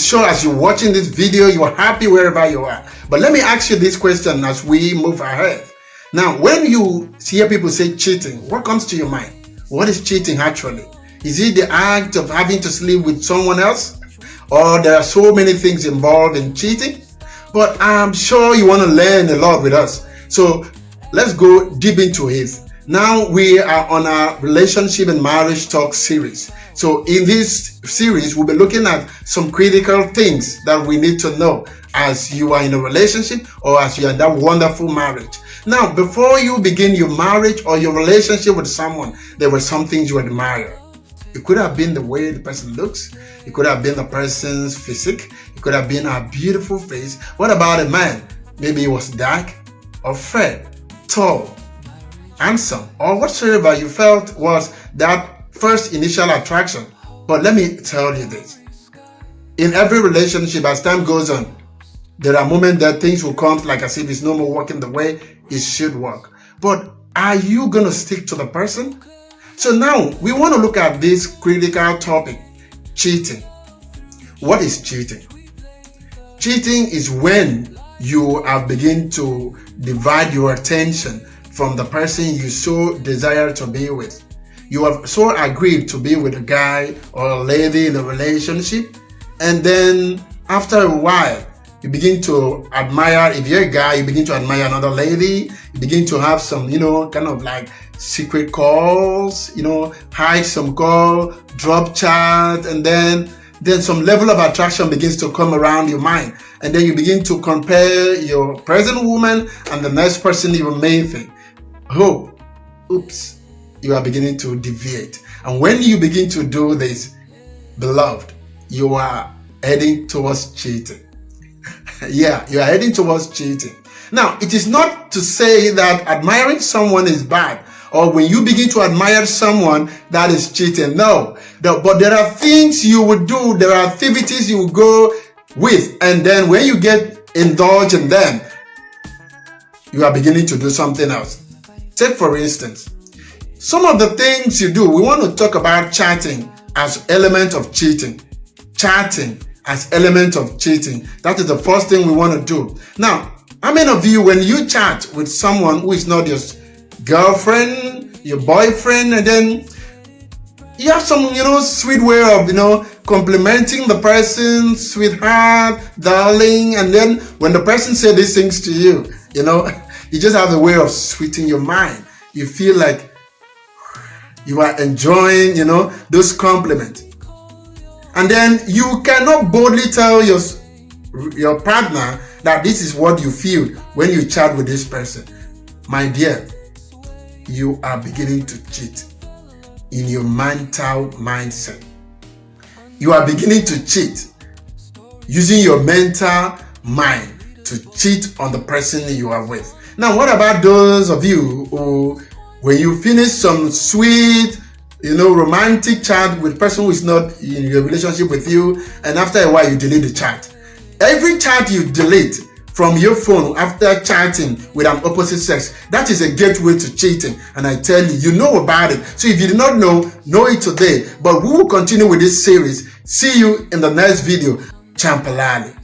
sure as you're watching this video, you're happy wherever you are. But let me ask you this question as we move ahead. Now, when you hear people say cheating, what comes to your mind? What is cheating actually? Is it the act of having to sleep with someone else? Or there are so many things involved in cheating? But I'm sure you want to learn a lot with us. So let's go deep into it. Now we are on our relationship and marriage talk series. So in this series, we'll be looking at some critical things that we need to know as you are in a relationship or as you are in that wonderful marriage. Now, before you begin your marriage or your relationship with someone, there were some things you admire. It could have been the way the person looks. It could have been the person's physique. It could have been a beautiful face. What about a man? Maybe he was dark or fair, tall, handsome, or whatsoever you felt was that first initial attraction. But let me tell you this. In every relationship, as time goes on, there are moments that things will come like as if it's no more working the way it should work. But are you going to stick to the person? So now we want to look at this critical topic, cheating. What is cheating? Cheating is when you are beginning to divide your attention from the person you so desire to be with. You have so agreed to be with a guy or a lady in a relationship, and then after a while, you begin to admire, if you're a guy, you begin to admire another lady, you begin to have some, kind of like secret calls, hide some call, drop chat, and then some level of attraction begins to come around your mind. And then you begin to compare your present woman and the next person you may think. Oops, you are beginning to deviate. And when you begin to do this, beloved, you are heading towards cheating. Yeah, you are heading towards cheating. Now, it is not to say that admiring someone is bad, or when you begin to admire someone, that is cheating. No, but there are things you would do, there are activities you will go with, and then when you get indulged in them, you are beginning to do something else. Take for instance, some of the things you do, we want to talk about chatting as element of cheating. Chatting as element of cheating. That is the first thing we want to do. Now, how many of you, when you chat with someone who is not your girlfriend, your boyfriend, and then you have some, sweet way of, complimenting the person, sweetheart, darling, and then when the person says these things to you, you just have a way of sweetening your mind. You feel like you are enjoying, those compliments. And then you cannot boldly tell your partner that this is what you feel when you chat with this person. My dear, you are beginning to cheat in your mental mindset. You are beginning to cheat using your mental mind to cheat on the person you are with. Now, what about those of you who, when you finish some sweet, romantic chat with a person who is not in your relationship with you, and after a while you delete the chat. Every chat you delete from your phone after chatting with an opposite sex, that is a gateway to cheating. And I tell you, you know about it. So if you did not know it today. But we will continue with this series. See you in the next video. Champalali.